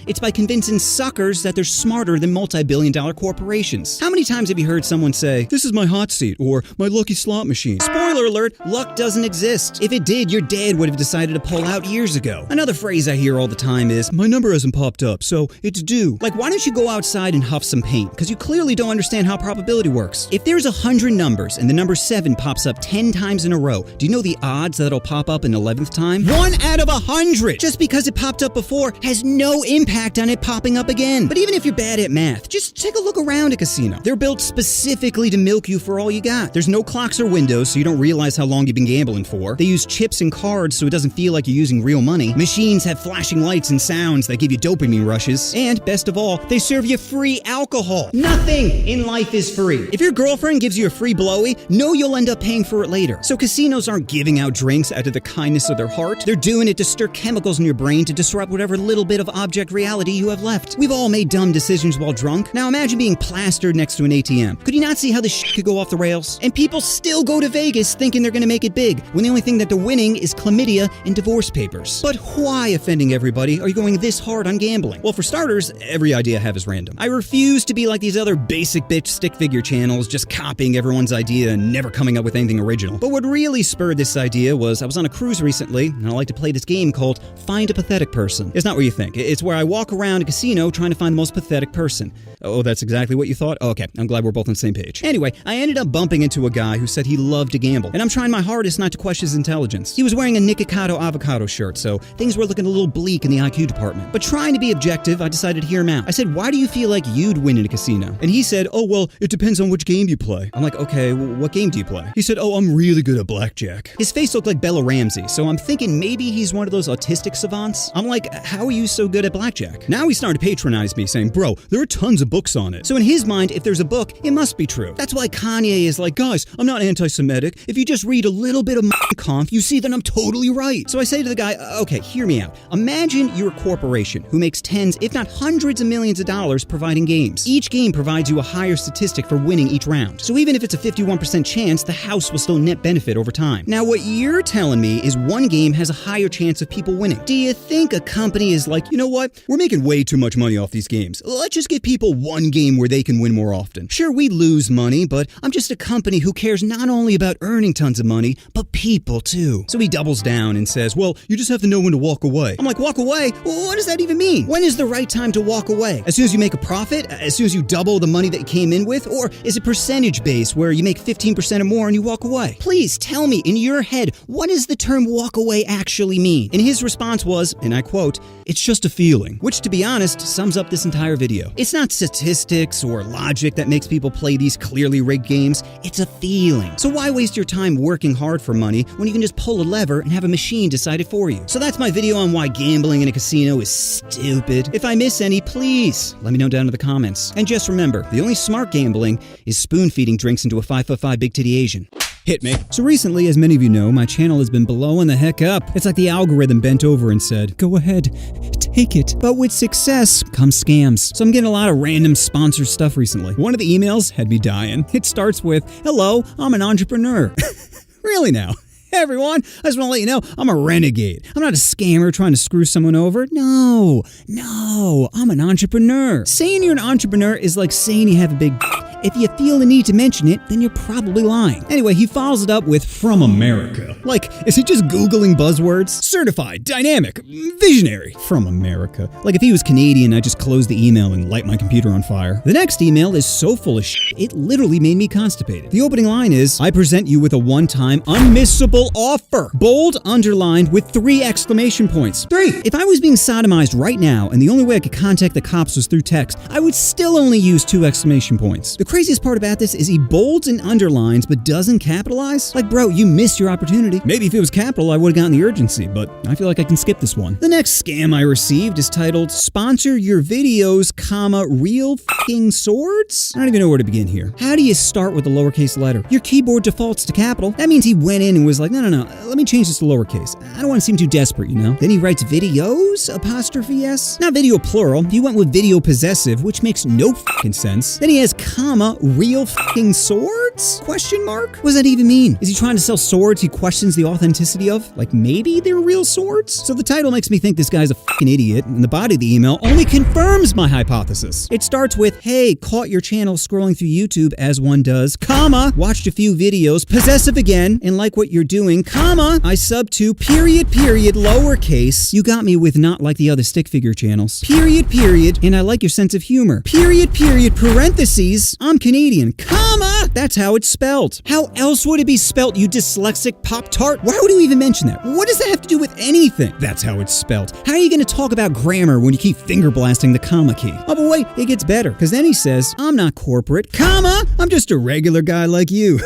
S2: It's by convincing suckers that they're smarter than multi-billion-dollar corporations. How many times have you heard someone say, this is my hot seat, or my lucky slot machine? Spoiler alert, luck doesn't exist. If it did, your dad would have decided to pull out years ago. Another phrase I hear all the time is, my number hasn't popped up, so it's due. Like, why don't you go outside and huff some paint? Because you clearly don't understand how probability works. If there's 100 numbers and the number 7 pops up 10 times in a row, do you know the odds that it'll pop up an 11th time? 1 out of 100! Just because it popped up before has no impact on it popping up again. But even if you're bad at math, just take a look around a casino. They're built specifically to milk you for all you got. There's no clocks or windows, so you don't realize how long you've been gambling for. They use chips and cards so it doesn't feel like you're using real money. Machines have flashing lights and sounds that give you dopamine rushes. And best of all, they serve you free alcohol. Nothing in life is free. If your girlfriend gives you a free blowy, know you'll end up paying for it later. So casinos aren't giving out drinks out of the kindness of their heart. They're doing it to stir chemicals in your brain to disrupt whatever little bit of object reality you have left. We've all made dumb decisions while drunk. Now imagine being plastered next to an ATM. Could you not see how this shit could go off the rails? And people still go to Vegas thinking they're gonna make it big, when the only thing that they're winning is chlamydia and divorce papers. But why, offending everybody, are you going this hard on gambling? Well, for starters, every idea I have is random. I refuse to be like these other basic bitch stick figure channels, just copying everyone's idea and never coming up with anything original. But what really spurred this idea was I was on a cruise recently, and I like to play this game called Find a Pathetic Person. It's not what you think. It's where I walk around a casino trying to find the most pathetic person. Oh, that's exactly what you thought? Oh, okay, I'm glad we're both on the same page. Anyway, I ended up bumping into a guy who said he loved to gamble, and I'm trying my hardest not to question his intelligence. He was wearing a Nikocado avocado shirt, so things were looking a little bleak in the IQ department. But trying to be objective, I decided to hear him out. I said, why do you feel like you'd win in a casino? And he said, oh, well, it depends on which game you play. I'm like, okay, what game do you play? He said, oh, I'm really good at blackjack. His face looked like Bella Ramsey, so I'm thinking maybe he's one of those autistic savants. I'm like, how are you so good at blackjack? Now he's starting to patronize me, saying, bro, there are tons of
S1: books on it.
S2: So in his mind, if there's a book, it must be true. That's why Kanye is like, guys, I'm not anti-Semitic. If you just read a little bit of Mein Kampf, you see that I'm totally right. So I say to the guy, okay, hear me out. Imagine you're a corporation who makes tens, if not hundreds of millions of dollars providing games. Each game provides you a higher statistic for winning each round. So even if it's a 51% chance, the house will still net benefit over time. Now what you're telling me is one game has a higher chance of people winning. Do you think a company is like, you know what? We're making way too much money off these games. Let's just give people one game where they can win more often. Sure, we lose money, but I'm just a company who cares not only about earning tons of money, but people too. So he doubles down and says, well, you just have to know when to walk away. I'm like, walk away? Well, what does that even mean? When is the right time to walk away? As soon as you make a profit? As soon as you double the money that you came in with? Or is it percentage based where you make 15% or more and you walk away? Please tell me in your head, what does the term walk away actually mean? And his response was, and I quote, it's just a feeling, which to be honest, sums up this entire video. It's not statistics or logic that makes people play these clearly rigged games. It's a feeling. So why waste your time working hard for money when you can just pull a lever and have a machine decide it for you? So that's my video on why gambling in a casino is stupid. If I miss any, please let me know down in the comments. And just remember, the only smart gambling is spoon-feeding drinks into a 5'5" big titty Asian. Hit me. So recently, as many of you know, my channel has been blowing the heck up. It's like the algorithm bent over and said, go ahead, take it. But with success comes scams. So I'm getting a lot of random sponsored stuff recently. One of the emails had me dying. It starts with, hello, I'm an entrepreneur. Really now? Hey everyone, I just want to let you know, I'm a renegade. I'm not a scammer trying to screw someone over. No, I'm an entrepreneur. Saying you're an entrepreneur is like saying you have a big If you feel the need to mention it, then you're probably lying. Anyway, he follows it up with, from America. Like, is he just Googling buzzwords? Certified, dynamic, visionary. From America. Like if he was Canadian, I'd just close the email and light my computer on fire. The next email is so full of shit, it literally made me constipated. The opening line is, I present you with a one-time, unmissable offer. Bold, underlined, with 3 exclamation points. 3! If I was being sodomized right now, and the only way I could contact the cops was through text, I would still only use 2 exclamation points. The craziest part about this is he bolds and underlines, but doesn't capitalize. Like, bro, you missed your opportunity. Maybe if it was capital, I would have gotten the urgency, but I feel like I can skip this one. The next scam I received is titled, Sponsor Your Videos, Real F***ing Swords? I don't even know where to begin here. How do you start with a lowercase letter? Your keyboard defaults to capital. That means he went in and was like, no, let me change this to lowercase. I don't want to seem too desperate, you know? Then he writes videos, apostrophe S? Not video plural. He went with video possessive, which makes no f***ing sense. Then he has real f***ing swords? Question mark? What does that even mean? Is he trying to sell swords he questions the authenticity of? Like maybe they're real swords? So the title makes me think this guy's a f***ing idiot, and the body of the email only confirms my hypothesis. It starts with, hey, caught your channel scrolling through YouTube as one does, watched a few videos, possessive again, and like what you're doing, I sub to, period, lowercase, you got me with not like the other stick figure channels, period, and I like your sense of humor, period, parentheses, I'm Canadian, that's how it's spelled. How else would it be spelled, you dyslexic Pop-Tart? Why would you even mention that? What does that have to do with anything? That's how it's spelled. How are you going to talk about grammar when you keep finger blasting the comma key? Oh, but wait, it gets better, because then he says, I'm not corporate, I'm just a regular guy like you.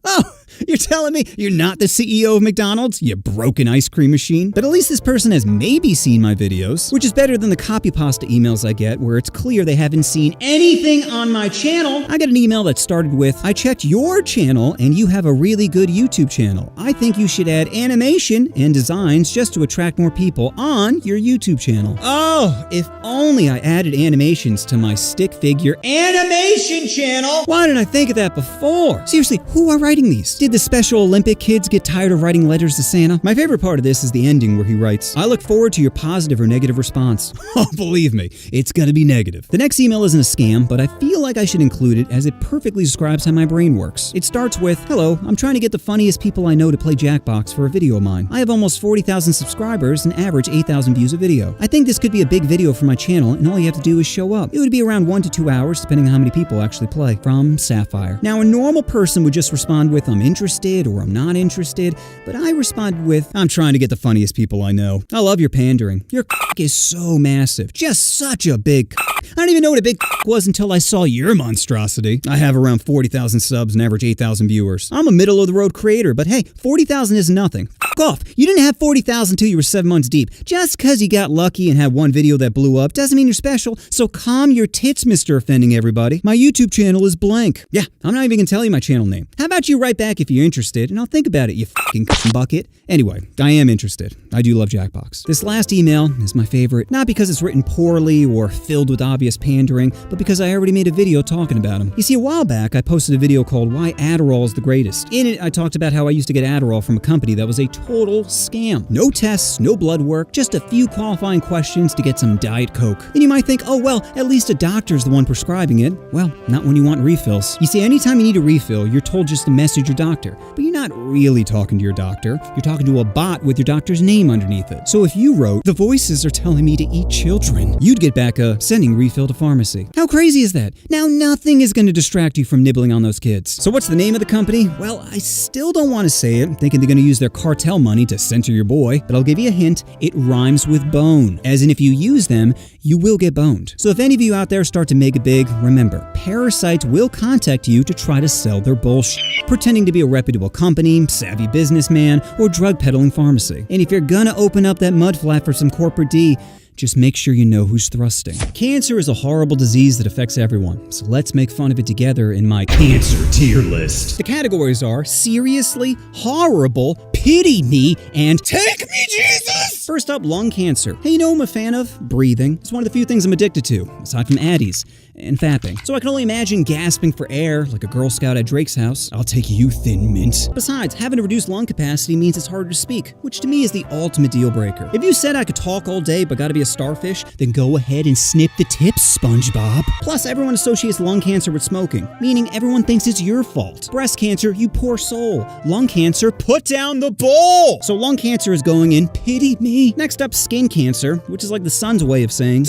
S2: Oh, you're telling me you're not the CEO of McDonald's, you broken ice cream machine? But at least this person has maybe seen my videos, which is better than the copy pasta emails I get where it's clear they haven't seen anything on my channel. I got an email that started with, I checked your channel and you have a really good YouTube channel. I think you should add animation and designs just to attract more people on your YouTube channel. Oh, if only I added animations to my stick figure animation channel. Why didn't I think of that before? Seriously, who are writing these? Did the Special Olympic kids get tired of writing letters to Santa? My favorite part of this is the ending where he writes, I look forward to your positive or negative response. Oh, believe me, it's gonna be negative. The next email isn't a scam, but I feel like I should include it as it perfectly describes how my brain works. It starts with, hello, I'm trying to get the funniest people I know to play Jackbox for a video of mine. I have almost 40,000 subscribers and average 8,000 views a video. I think this could be a big video for my channel and all you have to do is show up. It would be around 1 to 2 hours depending on how many people actually play. From Sapphire. Now a normal person would just respond with, I'm interested or I'm not interested, but I responded with, I'm trying to get the funniest people I know. I love your pandering. Your is so massive. Just such a big I don't even know what a big was until I saw your monstrosity. I have around 40,000 subs and average 8,000 viewers. I'm a middle-of-the-road creator, but hey, 40,000 is nothing. Off. You didn't have 40,000 till you were 7 months deep. Just because you got lucky and had one video that blew up doesn't mean you're special, so calm your tits, Mr. Offending Everybody. My YouTube channel is blank. Yeah, I'm not even gonna tell you my channel name. How about you write back if you're interested, and I'll think about it, you fucking bucket. Anyway, I am interested. I do love Jackbox. This last email is my favorite, not because it's written poorly or filled with obvious pandering, but because I already made a video talking about him. You see, a while back, I posted a video called Why Adderall is the Greatest. In it, I talked about how I used to get Adderall from a company that was a total scam. No tests, no blood work, just a few qualifying questions to get some Diet Coke. And you might think, oh well, at least a doctor's the one prescribing it. Well, not when you want refills. You see, anytime you need a refill, you're told just to message your doctor. But you're not really talking to your doctor. You're talking to a bot with your doctor's name underneath it. So if you wrote, "The voices are telling me to eat children," you'd get back a "sending refill to pharmacy." How crazy is that? Now nothing is going to distract you from nibbling on those kids. So what's the name of the company? Well, I still don't want to say it, thinking they're going to use their cartel money to censor your boy, but I'll give you a hint. It rhymes with bone. As in, if you use them, you will get boned. So if any of you out there start to make it big, remember, parasites will contact you to try to sell their bullshit, pretending to be a reputable company, savvy businessman, or drug peddling pharmacy. And if you're gonna open up that mud flat for some corporate D, just make sure you know who's thrusting. Cancer is a horrible disease that affects everyone, so let's make fun of it together in my cancer tier list. The categories are seriously, horrible, pity me, and take me, Jesus! First up, lung cancer. Hey, you know who I'm a fan of? Breathing. It's one of the few things I'm addicted to, aside from Addies and fapping. So I can only imagine gasping for air like a Girl Scout at Drake's house. I'll take you, Thin Mint. Besides, having a reduced lung capacity means it's harder to speak, which to me is the ultimate deal breaker. If you said I could talk all day but gotta be a starfish, then go ahead and snip the tips, SpongeBob. Plus, everyone associates lung cancer with smoking, meaning everyone thinks it's your fault. Breast cancer, you poor soul. Lung cancer, put down the bowl! So lung cancer is going in, pity me. Next up, skin cancer, which is like the sun's way of saying,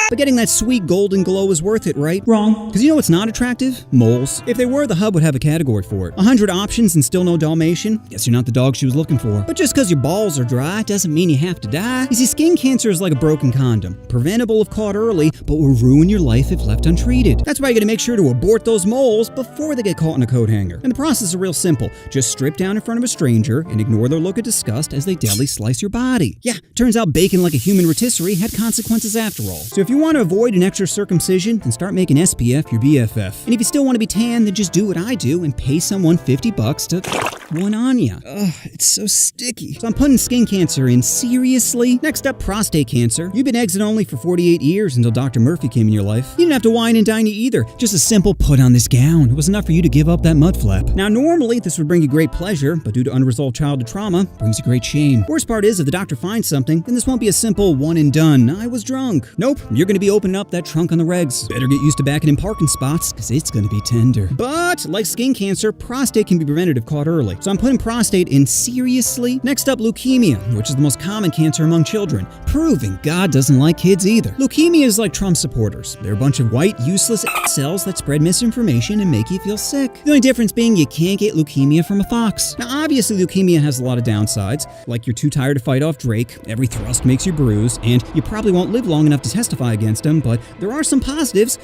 S2: but getting that sweet golden glow is worth it, right? Wrong. Because you know what's not attractive? Moles. If they were, the hub would have a category for it. 100 options and still no Dalmatian? Guess you're not the dog she was looking for. But just because your balls are dry doesn't mean you have to die. You see, skin cancer is like a broken condom. Preventable if caught early, but will ruin your life if left untreated. That's why you gotta make sure to abort those moles before they get caught in a coat hanger. And the process is real simple. Just strip down in front of a stranger and ignore their look of disgust as they deadly slice your body. Yeah, turns out baking like a human rotisserie had consequences after all. So if you want to avoid an extra circumcision, then start making SPF your BFF. And if you still want to be tan, then just do what I do and pay someone $50 to one on ya. Ugh, it's so sticky. So I'm putting skin cancer in. Seriously? Next up, prostate cancer. You've been exit only for 48 years until Dr. Murphy came in your life. You didn't have to wine and dine you either. Just a simple put on this gown. It was enough for you to give up that mud flap. Now normally this would bring you great pleasure, but due to unresolved childhood trauma, brings you great shame. Worst part is if the doctor finds something, then this won't be a simple one and done. I was drunk. Nope, you're gonna be opening up that trunk on the regs. Better get used to backing in parking spots, cause it's gonna be tender. But like skin cancer, prostate can be prevented if caught early. So I'm putting prostate in seriously. Next up, leukemia, which is the most common cancer among children, proving God doesn't like kids either. Leukemia is like Trump supporters. They're a bunch of white, useless cells that spread misinformation and make you feel sick. The only difference being you can't get leukemia from a fox. Now obviously leukemia has a lot of downsides, like you're too tired to fight off Drake, every thrust makes you bruise, and you probably won't live long enough to testify against him, but there are some positives,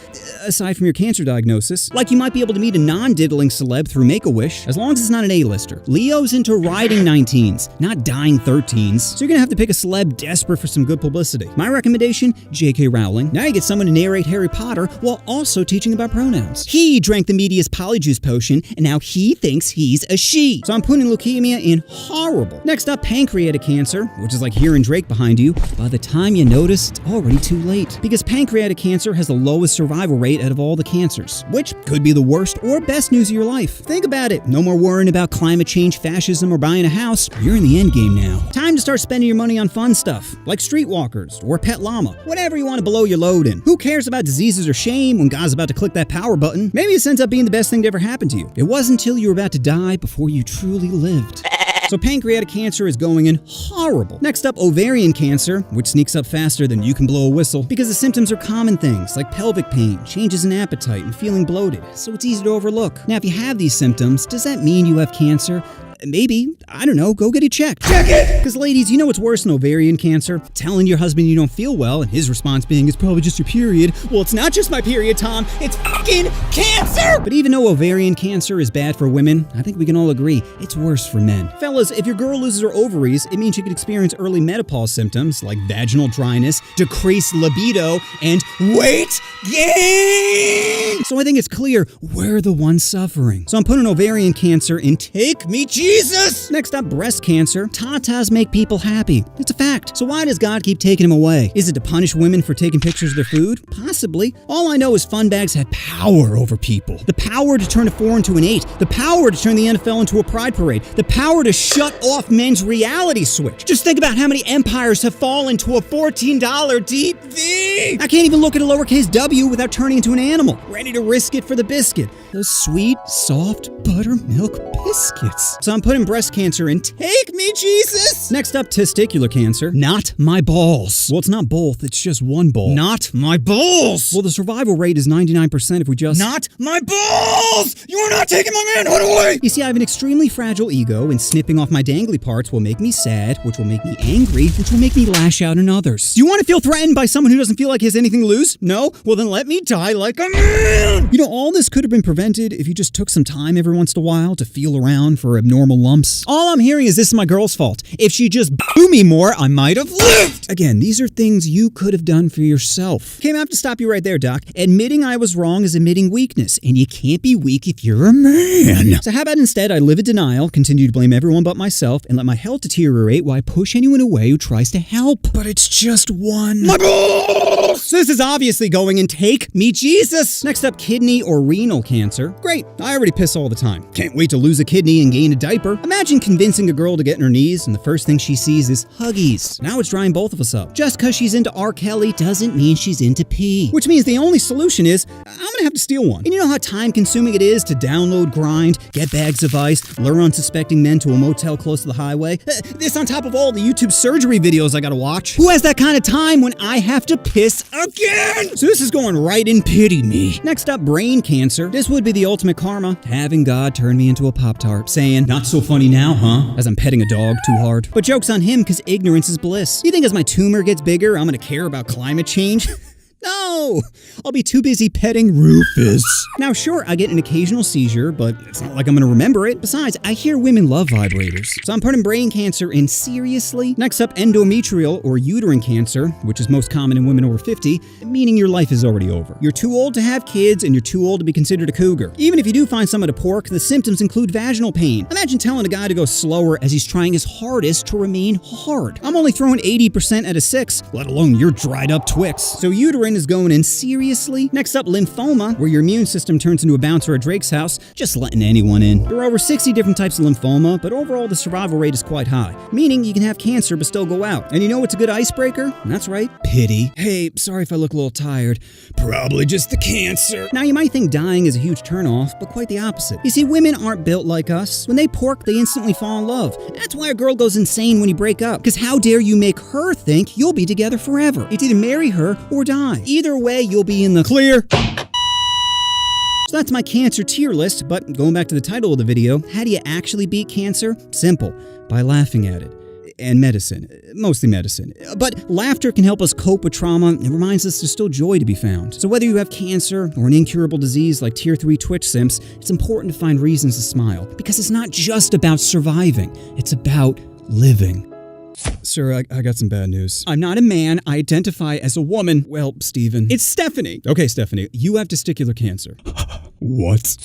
S2: aside from your cancer diagnosis. Like you might be able to meet a non-diddling celeb through Make-A-Wish, as long as it's not an A-lister. Leo's into riding 19s, not dying 13s, so you're gonna have to pick a celeb desperate for some good publicity. My recommendation, J.K. Rowling. Now you get someone to narrate Harry Potter while also teaching about pronouns. He drank the media's polyjuice potion, and now he thinks he's a she. So I'm putting leukemia in horrible. Next up, pancreatic cancer, which is like hearing Drake behind you. By the time you notice, it's already too late. Because pancreatic cancer has the lowest survival rate out of all the cancers, which could be the worst or best news of your life. Think about it. No more worrying about climate change, fascism, or buying a house. You're in the end game now. Time to start spending your money on fun stuff, like streetwalkers or pet llama. Whatever you want to blow your load in. Who cares about diseases or shame when God's about to click that power button? Maybe this ends up being the best thing to ever happen to you. It wasn't until you were about to die before you truly lived. So pancreatic cancer is going in horrible. Next up, ovarian cancer, which sneaks up faster than you can blow a whistle because the symptoms are common things like pelvic pain, changes in appetite, and feeling bloated, so it's easy to overlook. Now, if you have these symptoms, does that mean you have cancer? maybe, I don't know, go get it checked. Check it! Because ladies, you know what's worse than ovarian cancer? Telling your husband you don't feel well and his response being, it's probably just your period. Well, it's not just my period, Tom. It's fucking cancer! But even though ovarian cancer is bad for women, I think we can all agree it's worse for men. Fellas, if your girl loses her ovaries, it means she could experience early menopause symptoms like vaginal dryness, decreased libido, and weight gain! So I think it's clear we're the ones suffering. So I'm putting ovarian cancer in Take Me Jesus! Next up, breast cancer. Tatas make people happy. It's a fact. So why does God keep taking them away? Is it to punish women for taking pictures of their food? Possibly. All I know is fun bags had power over people. The power to turn a 4 into an 8. The power to turn the NFL into a pride parade. The power to shut off men's reality switch. Just think about how many empires have fallen to a $14 deep V. I can't even look at a lowercase w without turning into an animal, ready to risk it for the biscuit. Those sweet, soft buttermilk biscuits. So I'm putting breast cancer in Take Me Jesus! Next up, testicular cancer. Not my balls. Well, it's not both, it's just one ball. Not my balls! Well, the survival rate is 99% if we just... Not my balls! You are not taking my manhood away! You see, I have an extremely fragile ego, and snipping off my dangly parts will make me sad, which will make me angry, which will make me lash out on others. Do you want to feel threatened by someone who doesn't feel like he has anything to lose? No? Well, then let me die like a man! You know, all this could have been prevented if you just took some time every once in a while to feel around for abnormal lumps. All I'm hearing is this is my girl's fault. If she just blew me more, I might have lived! Again, these are things you could have done for yourself. Okay, I have to stop you right there, Doc. Admitting I was wrong is admitting weakness, and you can't be weak if you're a man. So how about instead I live in denial, continue to blame everyone but myself, and let my health deteriorate while I push anyone away who tries to help?
S1: But it's just one.
S2: My balls! So this is obviously going in Take Me Jesus! Next up, kidney or renal cancer. Great, I already piss all the time. Can't wait to lose a kidney and gain a diaper. Imagine convincing a girl to get on her knees and the first thing she sees is Huggies. Now it's drying both of us up. Just because she's into R. Kelly doesn't mean she's into pee. Which means the only solution is, I'm gonna have to steal one. And you know how time consuming it is to download Grind, get bags of ice, lure unsuspecting men to a motel close to the highway? This on top of all the YouTube surgery videos I gotta watch. Who has that kind of time when I have to piss again? So this is going right in pity me. Next up, brain cancer. This would be the ultimate karma. Having God turn me into a Pop-Tart, saying, not so funny now, huh? As I'm petting a dog too hard. But joke's on him because ignorance is bliss. You think as my tumor gets bigger, I'm gonna care about climate change? No! I'll be too busy petting Rufus. Now, sure, I get an occasional seizure, but it's not like I'm gonna remember it. Besides, I hear women love vibrators. So I'm putting brain cancer in seriously. Next up, endometrial or uterine cancer, which is most common in women over 50, meaning your life is already over. You're too old to have kids, and you're too old to be considered a cougar. Even if you do find someone to pork, the symptoms include vaginal pain. Imagine telling a guy to go slower as he's trying his hardest to remain hard. I'm only throwing 80% at a 6, let alone your dried up Twix. So uterine is going in seriously. Next up, lymphoma, where your immune system turns into a bouncer at Drake's house, just letting anyone in. There are over 60 different types of lymphoma, but overall the survival rate is quite high, meaning you can have cancer but still go out. And you know what's a good icebreaker? That's right, pity. Hey, sorry if I look a little tired. Probably just the cancer. Now you might think dying is a huge turnoff, but quite the opposite. You see, women aren't built like us. When they pork, they instantly fall in love. That's why a girl goes insane when you break up, because how dare you make her think you'll be together forever? It's either marry her or die. Either way, you'll be in the clear. So that's my cancer tier list, but going back to the title of the video, how do you actually beat cancer? Simple, by laughing at it. And medicine, mostly medicine. But laughter can help us cope with trauma and reminds us there's still joy to be found. So whether you have cancer or an incurable disease like tier 3 Twitch simps, it's important to find reasons to smile, because it's not just about surviving, it's about living.
S1: Sir, I got some bad news.
S2: I'm not a man. I identify as a woman.
S1: Well, Steven.
S2: It's Stephanie.
S1: Okay, Stephanie, you have testicular cancer. What?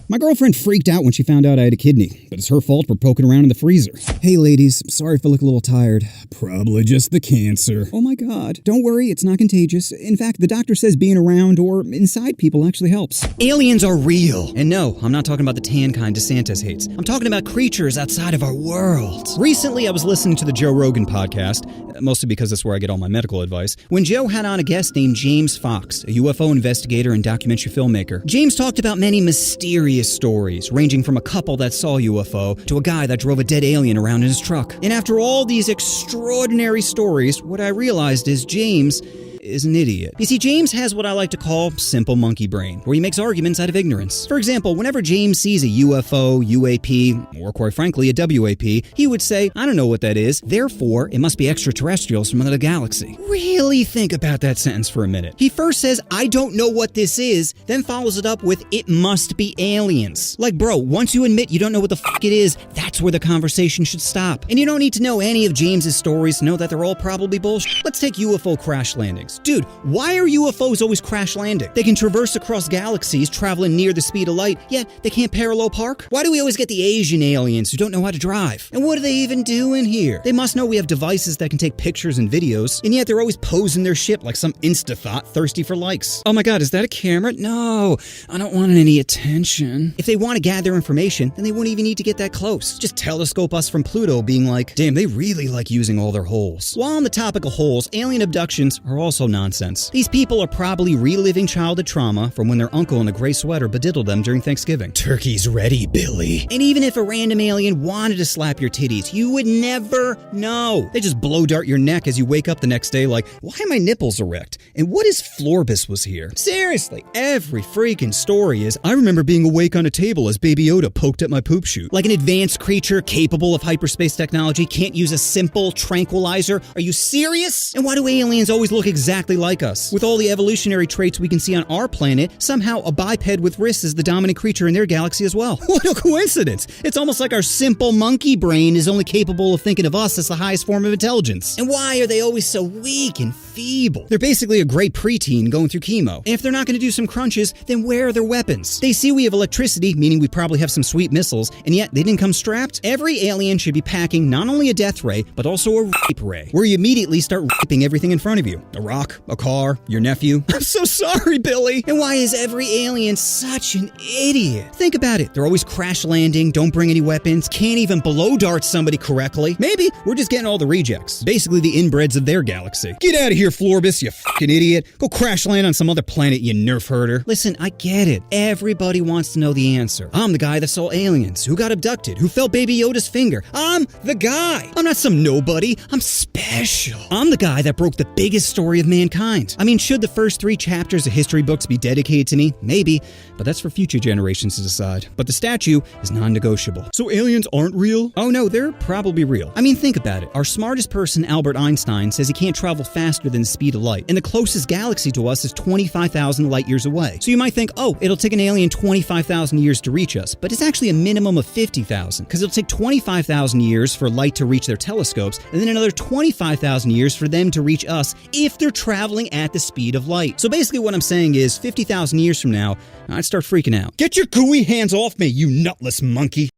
S2: My girlfriend freaked out when she found out I had a kidney, but it's her fault for poking around in the freezer. Hey ladies, sorry if I look a little tired.
S1: Probably just the cancer.
S2: Oh my god. Don't worry, it's not contagious. In fact, the doctor says being around or inside people actually helps. Aliens are real. And no, I'm not talking about the tan kind DeSantis hates. I'm talking about creatures outside of our world. Recently, I was listening to the Joe Rogan podcast, mostly because that's where I get all my medical advice, when Joe had on a guest named James Fox, a UFO investigator and documentary filmmaker. James talked about many mysterious stories, ranging from a couple that saw a UFO to a guy that drove a dead alien around in his truck. And after all these extraordinary stories, what I realized is James is an idiot. You see, James has what I like to call simple monkey brain, where he makes arguments out of ignorance. For example, whenever James sees a UFO, UAP, or quite frankly, a WAP, he would say, I don't know what that is, therefore, it must be extraterrestrials from another galaxy. Really think about that sentence for a minute. He first says, I don't know what this is, then follows it up with, it must be aliens. Like, bro, once you admit you don't know what the fuck it is, that's where the conversation should stop. And you don't need to know any of James's stories to know that they're all probably bullshit. Let's take UFO crash landings. Dude, why are UFOs always crash landing? They can traverse across galaxies, traveling near the speed of light, yet they can't parallel park? Why do we always get the Asian aliens who don't know how to drive? And what are they even doing here? They must know we have devices that can take pictures and videos, and yet they're always posing their shit like some insta-thought thirsty for likes. Oh my god, is that a camera? No, I don't want any attention. If they want to gather information, then they wouldn't even need to get that close. Just telescope us from Pluto being like, damn, they really like using all their holes. While on the topic of holes, alien abductions are also nonsense. These people are probably reliving childhood trauma from when their uncle in a gray sweater bediddled them during Thanksgiving. Turkey's ready, Billy. And even if a random alien wanted to slap your titties, you would never know. They just blow dart your neck as you wake up the next day like, why are my nipples erect? And what if Florbus was here? Seriously, every freaking story is, I remember being awake on a table as Baby Yoda poked at my poop chute. Like an advanced creature capable of hyperspace technology can't use a simple tranquilizer? Are you serious? And why do aliens always look exactly like us? With all the evolutionary traits we can see on our planet, somehow a biped with wrists is the dominant creature in their galaxy as well. What a coincidence! It's almost like our simple monkey brain is only capable of thinking of us as the highest form of intelligence. And why are they always so weak and feeble? They're basically a great preteen going through chemo. And if they're not going to do some crunches, then where are their weapons? They see we have electricity, meaning we probably have some sweet missiles, and yet they didn't come strapped? Every alien should be packing not only a death ray, but also a rape ray, where you immediately start raping everything in front of you. A rock, a car, your nephew. I'm so sorry, Billy. And why is every alien such an idiot? Think about it. They're always crash landing, don't bring any weapons, can't even blow dart somebody correctly. Maybe we're just getting all the rejects. Basically the inbreds of their galaxy. Get out of here, Florbus, you fucking idiot. Go crash land on some other planet, you nerf herder. Listen, I get it. Everybody wants to know the answer. I'm the guy that saw aliens, who got abducted, who felt Baby Yoda's finger. I'm the guy. I'm not some nobody. I'm special. I'm the guy that broke the biggest story of mankind. I mean, should the first 3 chapters of history books be dedicated to me? Maybe, but that's for future generations to decide. But the statue is non-negotiable. So aliens aren't real? Oh no, they're probably real. I mean, think about it. Our smartest person, Albert Einstein, says he can't travel faster than the speed of light, and the closest galaxy to us is 25,000 light years away. So you might think, oh, it'll take an alien 25,000 years to reach us, but it's actually a minimum of 50,000, because it'll take 25,000 years for light to reach their telescopes, and then another 25,000 years for them to reach us if they're traveling at the speed of light. So basically what I'm saying is 50,000 years from now, I'd start freaking out. Get your gooey hands off me, you nutless monkey.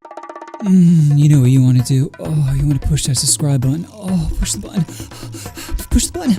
S1: You know what you want to do? Oh, you want to push that subscribe button. Oh, push the button. Push the button.